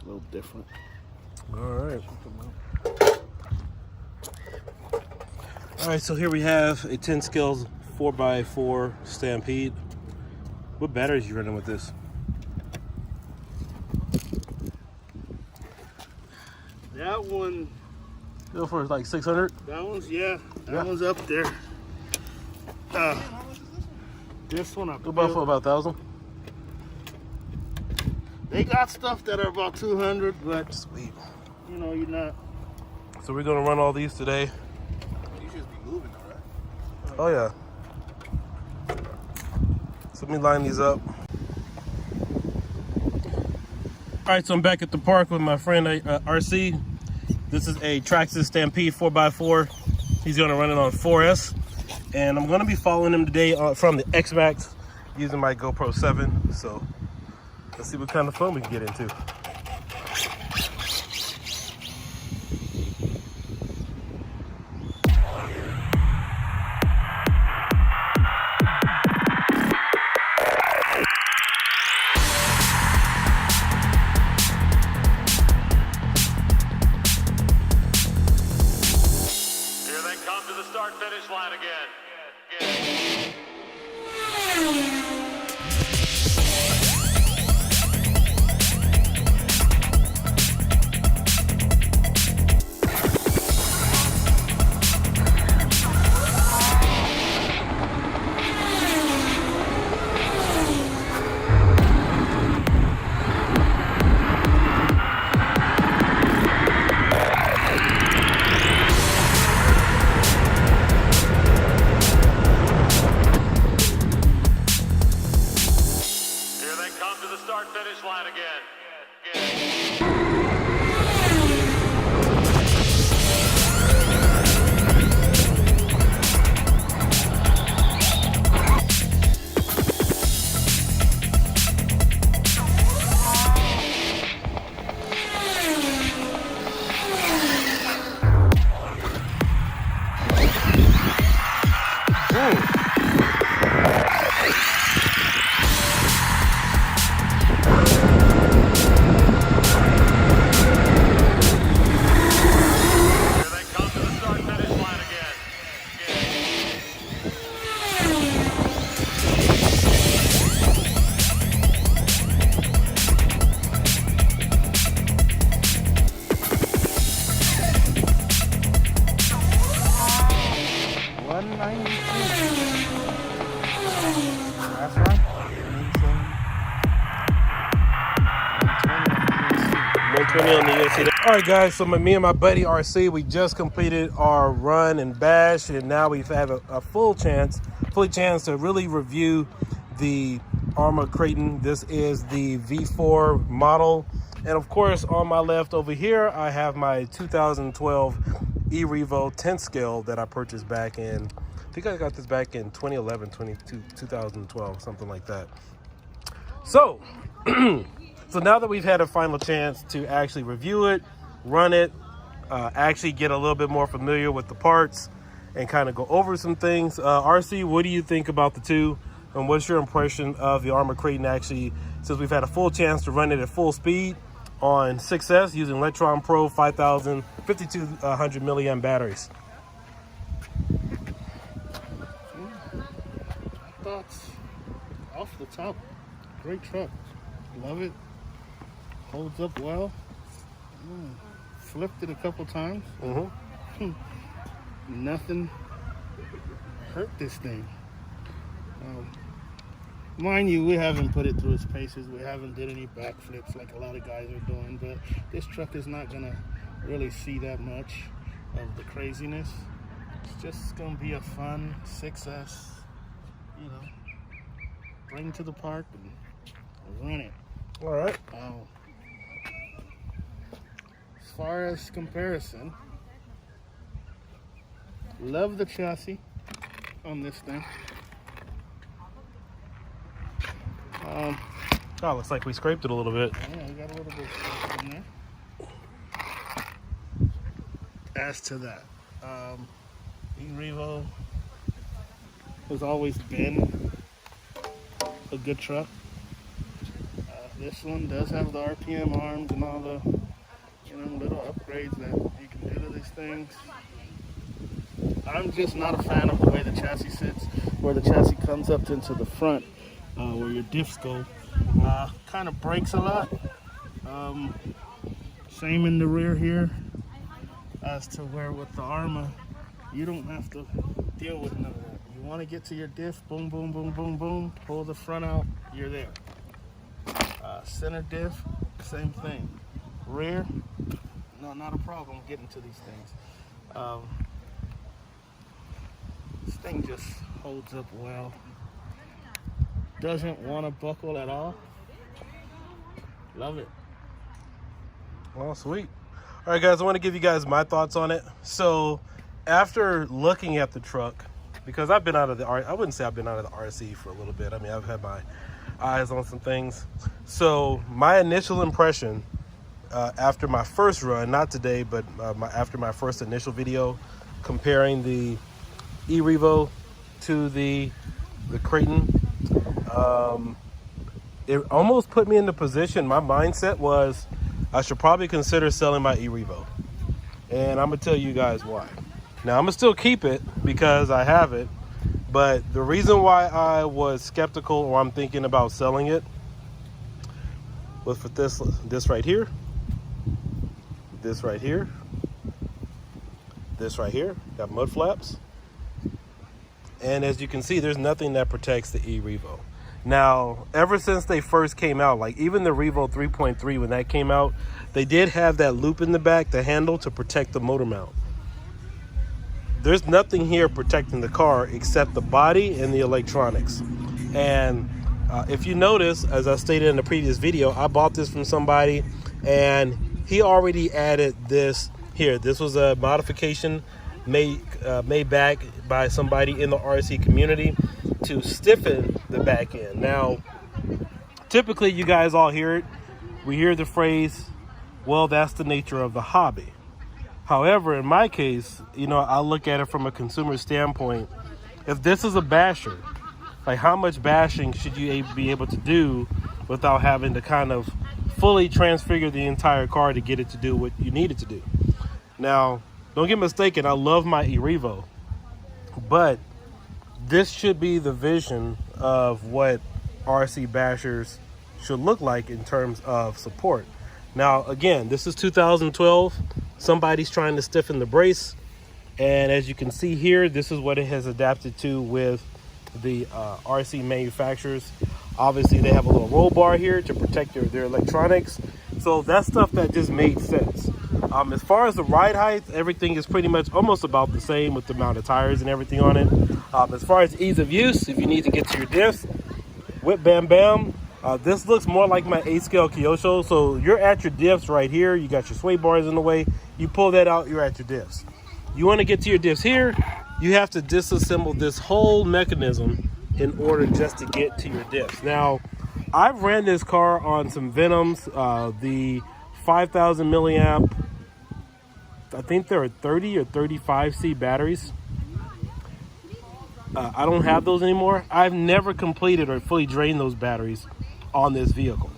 A little different. All right. All right, so here we have a 10 scales 4x4 Stampede. What batteries are you running with this? That one. Go for like 600. That one's That one's up there. This one I Go about for about 1,000. They got stuff that are about 200, but Sweet. you know you're not. So we're gonna run all these today. You should be moving though, right? Oh yeah. So let me line these up. All right, so I'm back at the park with my friend RC. This is a Traxxas Stampede 4x4. He's gonna run it on 4S. And I'm gonna be following him today from the Xmaxx using my GoPro 7. So let's see what kind of fun we can get into. Start-finish line again. Start-finish line again. That's right. 120 on the ESC. All right, guys. So me and my buddy RC, we just completed our run and bash, and now we have a full chance to really review the Armma Kratton. This is the V4 model, and of course, on my left over here, I have my 2012 E-Revo 10 scale that I purchased back in. I think I got this back in 2011, 2012, something like that. So. So now that we've had a final chance to actually review it, run it, actually get a little bit more familiar with the parts and kind of go over some things. RC, what do you think about the two? And what's your impression of the Armma Kratton actually, since we've had a full chance to run it at full speed on 6S using Electron Pro 5200 milliamp batteries? Thoughts off the top. Great truck. Love it. Holds up well. Flipped it a couple times. Nothing hurt this thing. Mind you, we haven't put it through its paces. We haven't did any backflips like a lot of guys are doing, but this truck is not gonna really see that much of the craziness. It's just gonna be a fun 6S, you know, bring to the park and run it. All right. As far as comparison, love the chassis on this thing. Oh, looks like we scraped it a little bit. Yeah, we got a little bit of in there. As to that, E-Revo has always been a good truck. This one does have the RPM arms and all the little upgrades that you can do to these things. I'm just not a fan of the way the chassis sits, where the chassis comes up into the front, where your diffs go. Kind of breaks a lot. Same in the rear here, as to where with the Arrma, you don't have to deal with none of that. You want to get to your diff, boom, boom, boom, boom, boom, pull the front out, you're there. Center diff, same thing. Rear, no, not a problem getting to these things. This thing just holds up well. Doesn't want to buckle at all. Love it. Well, sweet. All right, guys, I want to give you guys my thoughts on it. So after looking at the truck, because I've been out of the I wouldn't say I've been out of the RC for a little bit. I mean, I've had my eyes on some things. So my initial impression after my first run, not today, but after my first initial video comparing the e-Revo to the Kratton, it almost put me in the position. My mindset was I should probably consider selling my e-Revo, and I'm gonna tell you guys why. Now, I'm gonna still keep it because I have it, but the reason why I was skeptical, or I'm thinking about selling it, was for this right here, this right here, this right here. Got mud flaps, and as you can see, there's nothing that protects the e-Revo. Now, ever since they first came out, like even the Revo 3.3, when that came out, they did have that loop in the back, the handle, to protect the motor mount. There's nothing here protecting the car except the body and the electronics. And if you notice, as I stated in the previous video, I bought this from somebody and he already added this here. This was a modification made back by somebody in the RC community to stiffen the back end. Now, typically you guys all hear it. We hear the phrase, well, that's the nature of the hobby. However, in my case, I look at it from a consumer standpoint. If this is a basher, like how much bashing should you be able to do without having to kind of fully transfigure the entire car to get it to do what you need it to do? Now, don't get mistaken, I love my e-Revo, but this should be the vision of what RC bashers should look like in terms of support. Now, again, this is 2012. Somebody's trying to stiffen the brace, and as you can see here, this is what it has adapted to with the RC manufacturers. Obviously, they have a little roll bar here to protect their electronics, so that's stuff that just made sense. As far as the ride height, everything is pretty much almost about the same with the amount of tires and everything on it. As far as ease of use, if you need to get to your diffs, whip bam bam. This looks more like my 8-scale Kyosho. So you're at your diffs right here. You got your sway bars in the way. You pull that out, you're at your diffs. You want to get to your diffs here, you have to disassemble this whole mechanism in order just to get to your diffs. Now, I've ran this car on some Venoms, the 5,000 milliamp, I think there are 30 or 35C batteries. I don't have those anymore. I've never completed or fully drained those batteries on this vehicle.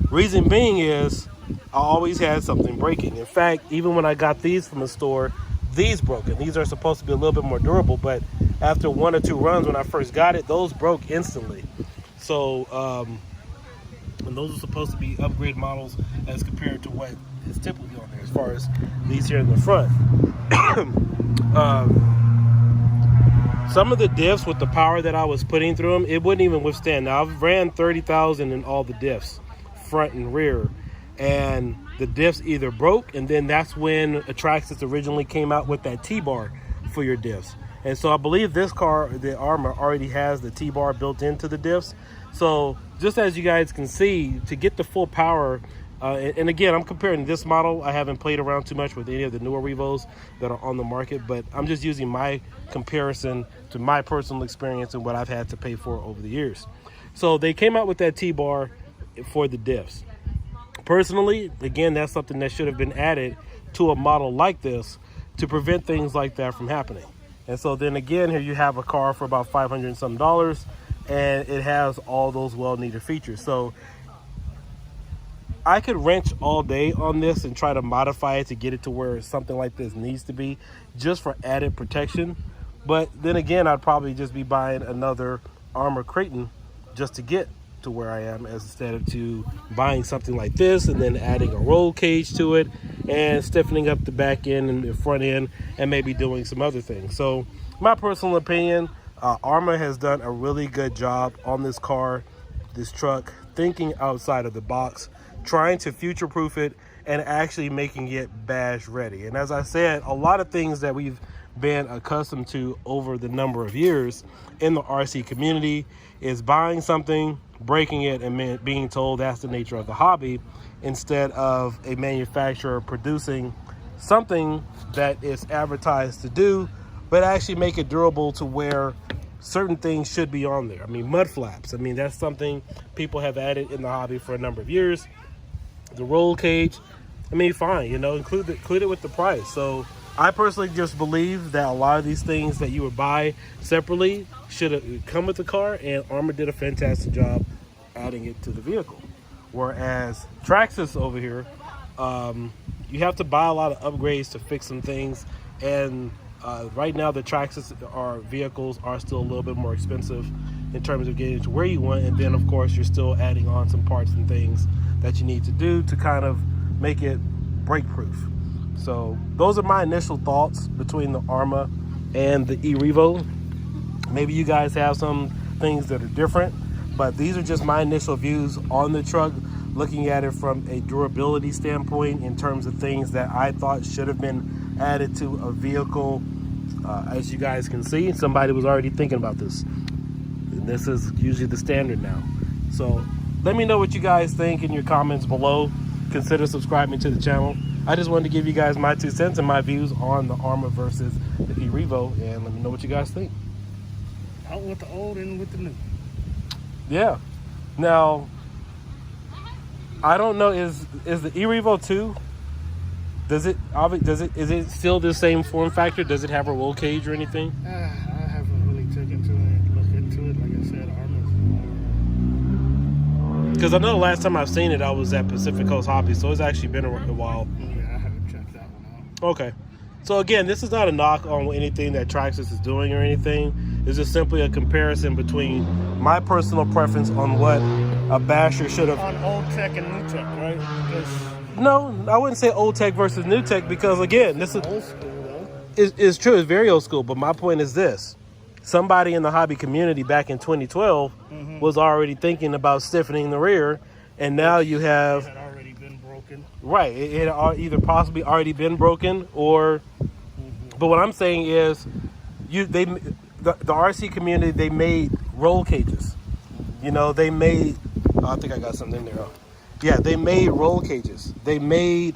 Reason being is I always had something breaking. In fact, even when I got these from the store, these broke. And these are supposed to be a little bit more durable, but after 1 or 2 runs when I first got it, those broke instantly. So, and those are supposed to be upgrade models as compared to what is typically on there as far as these here in the front. Some of the diffs with the power that I was putting through them, it wouldn't even withstand. Now, I've ran 30,000 in all the diffs, front and rear, and the diffs either broke, and then that's when Traxxas originally came out with that T-bar for your diffs. And so I believe this car, the Arrma, already has the T-bar built into the diffs. So just as you guys can see, to get the full power, and again, I'm comparing this model. I haven't played around too much with any of the newer Revos that are on the market, but I'm just using my comparison to my personal experience and what I've had to pay for over the years. So they came out with that T-bar for the diffs. Personally, again, that's something that should have been added to a model like this to prevent things like that from happening. And so then again, here you have a car for about $500 and some, and it has all those well-needed features. So I could wrench all day on this and try to modify it to get it to where something like this needs to be, just for added protection. But then again, I'd probably just be buying another Armma Kratton just to get to where I am, as instead of to buying something like this and then adding a roll cage to it and stiffening up the back end and the front end and maybe doing some other things. So my personal opinion, Armma has done a really good job on this car, this truck, thinking outside of the box, trying to future-proof it and actually making it bash ready. And as I said, a lot of things that we've been accustomed to over the number of years in the RC community is buying something, breaking it, and being told that's the nature of the hobby, instead of a manufacturer producing something that is advertised to do, but actually make it durable to where certain things should be on there. I mean, mud flaps. I mean, that's something people have added in the hobby for a number of years. The roll cage, I mean, fine, you know, include it with the price. So I personally just believe that a lot of these things that you would buy separately should have come with the car, and Armma did a fantastic job adding it to the vehicle. Whereas Traxxas over here, you have to buy a lot of upgrades to fix some things, and right now the Traxxas vehicles are still a little bit more expensive in terms of getting to where you want, and then of course you're still adding on some parts and things that you need to do to kind of make it brake proof. So those are my initial thoughts between the Armma and the e-Revo. Maybe you guys have some things that are different, but these are just my initial views on the truck, looking at it from a durability standpoint in terms of things that I thought should have been added to a vehicle. As you guys can see, somebody was already thinking about this, and this is usually the standard now. So let me know what you guys think in your comments below. Consider subscribing to the channel. I just wanted to give you guys my 2 cents and my views on the Armma versus the e-Revo, and let me know what you guys think. Out with the old and with the new. Yeah. Now, I don't know, is the e-Revo 2, is it still the same form factor? Does it have a roll cage or anything? I haven't really taken to it and looked into it. Like I said, Armma's. Because I know the last time I've seen it, I was at Pacific Coast Hobby, so it's actually been a while. Yeah, I haven't checked that one out. Okay. So again, this is not a knock on anything that Traxxas is doing or anything. It's just simply a comparison between my personal preference on what a basher should have. On old tech and new tech, right? No, I wouldn't say old tech versus new tech, because again, this is old school though. It's true, it's very old school, but my point is this. Somebody in the hobby community back in 2012 was already thinking about stiffening the rear, and now you have... It had already been broken. Right, it had either possibly already been broken, or... But what I'm saying is, the RC community, they made roll cages. You know, they made... Oh, I think I got something in there. Yeah, they made roll cages. They made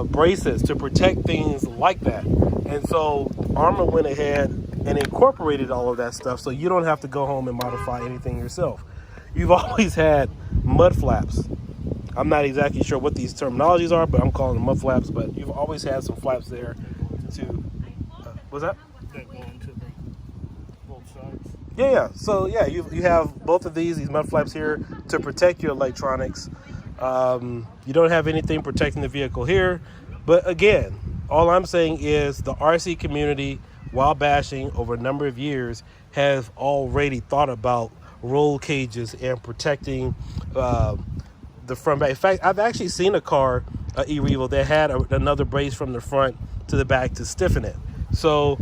braces to protect things like that. And so Armma went ahead and incorporated all of that stuff, so you don't have to go home and modify anything yourself. You've always had mud flaps. I'm not exactly sure what these terminologies are, but I'm calling them mud flaps. But you've always had some flaps there to... what's that? That go into both sides. Yeah. So yeah, you have both of these mud flaps here to protect your electronics. You don't have anything protecting the vehicle here. But again, all I'm saying is the RC community, while bashing over a number of years, have already thought about roll cages and protecting the front back. In fact, I've actually seen a car, e-Revo, that had another brace from the front to the back to stiffen it. So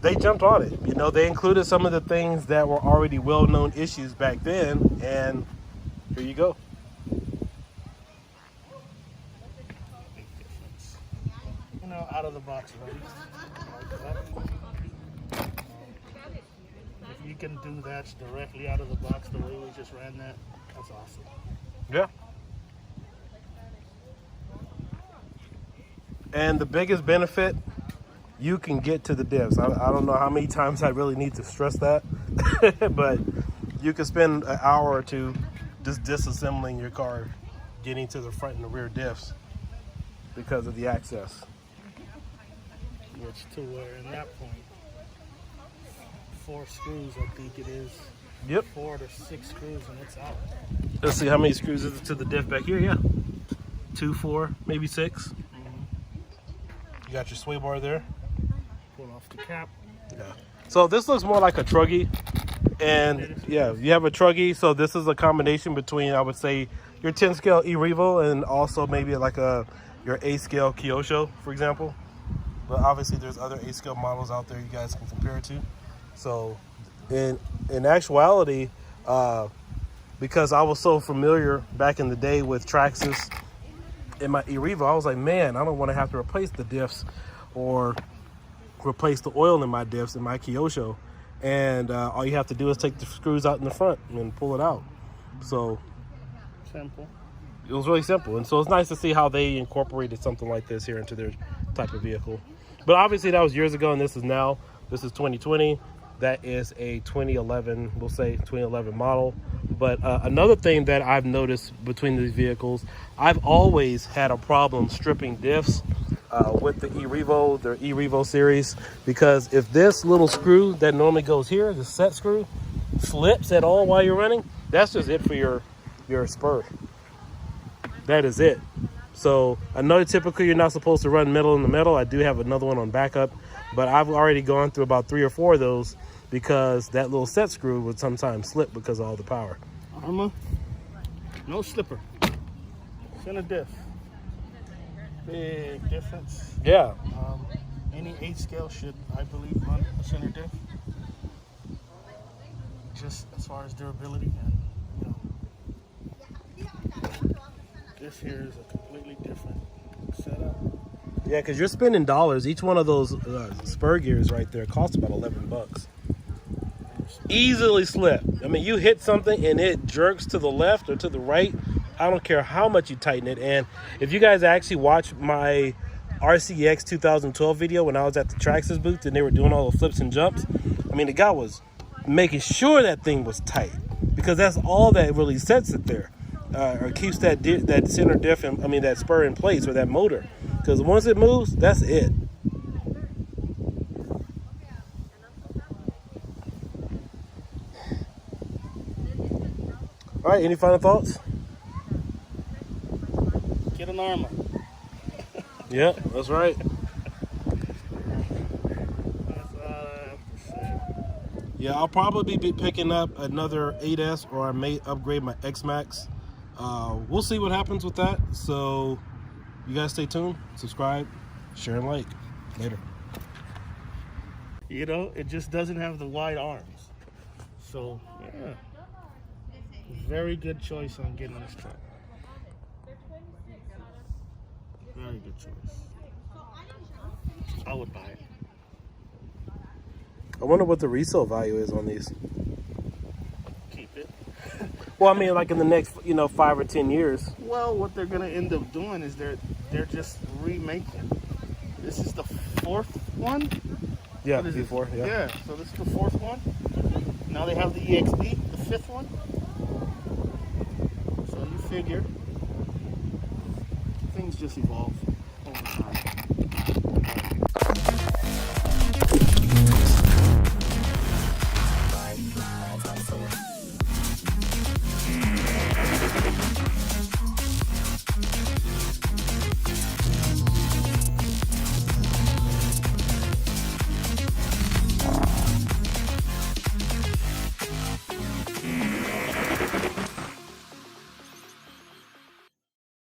they jumped on it. You know, they included some of the things that were already well-known issues back then, and here you go. You know, out of the box, right? If you can do that directly out of the box the way we just ran that, that's awesome. Yeah. And the biggest benefit, you can get to the divs. I don't know how many times I really need to stress that, but you can spend an hour or two just disassembling your car, getting to the front and the rear diffs because of the access. Which to where in that point, 4 screws, I think it is. Yep. 4 to 6 screws and it's out. Let's see, how many screws is it to the diff back here? Yeah. 2, 4, maybe 6. You got your sway bar there. Pull off the cap. Yeah. So this looks more like a truggy. And yeah, you have a truggy. So this is a combination between, I would say, your 10 scale E-Revo and also maybe like your 8 scale Kyosho, for example. But obviously there's other 8 scale models out there you guys can compare it to. So in actuality, because I was so familiar back in the day with Traxxas in my E-Revo, I was like, man, I don't want to have to replace the diffs or replace the oil in my diffs in my Kyosho. And all you have to do is take the screws out in the front and pull it out. So simple. It was really simple. And so it's nice to see how they incorporated something like this here into their type of vehicle. But obviously that was years ago, and this is now. This is 2020. That is a 2011, we'll say 2011 model. But another thing that I've noticed between these vehicles, I've always had a problem stripping diffs with the E-Revo, their E-Revo series, because if this little screw that normally goes here, the set screw, slips at all while you're running, that's just it for your spur. That is it. So I know typically you're not supposed to run metal in the metal. I do have another one on backup, but I've already gone through about 3 or 4 of those because that little set screw would sometimes slip because of all the power. Armma, no slipper. Center diff. Big difference. Yeah. Any 8 scale should, I believe, run a center diff. Just as far as durability, and this here is a completely different setup. Yeah, because you're spending dollars. Each one of those spur gears right there costs about $11. Easily slip. I mean, you hit something and it jerks to the left or to the right. I don't care how much you tighten it. And if you guys actually watch my RCX 2012 video when I was at the Traxxas booth and they were doing all the flips and jumps, I mean, the guy was making sure that thing was tight because that's all that really sets it there, or keeps that center diff, that spur in place, or that motor. Because once it moves, that's it. All right, any final thoughts? Get an Armma. Yeah, that's right. That's all I have to say. Yeah, I'll probably be picking up another 8S, or I may upgrade my Xmaxx. We'll see what happens with that. So you guys stay tuned, subscribe, share, and like. Later. You know, it just doesn't have the wide arms. So, yeah. Very good choice on getting this truck. Very good choice. I would buy it. I wonder what the resale value is on these. Keep it. Well, I mean, like in the next, 5 or 10 years. Well, what they're gonna end up doing is they're just remaking. This is the 4th one. Yeah, before. Yeah. Yeah. So this is the 4th one. Now they have the EXB, the 5th one. So you figure things just evolve over time.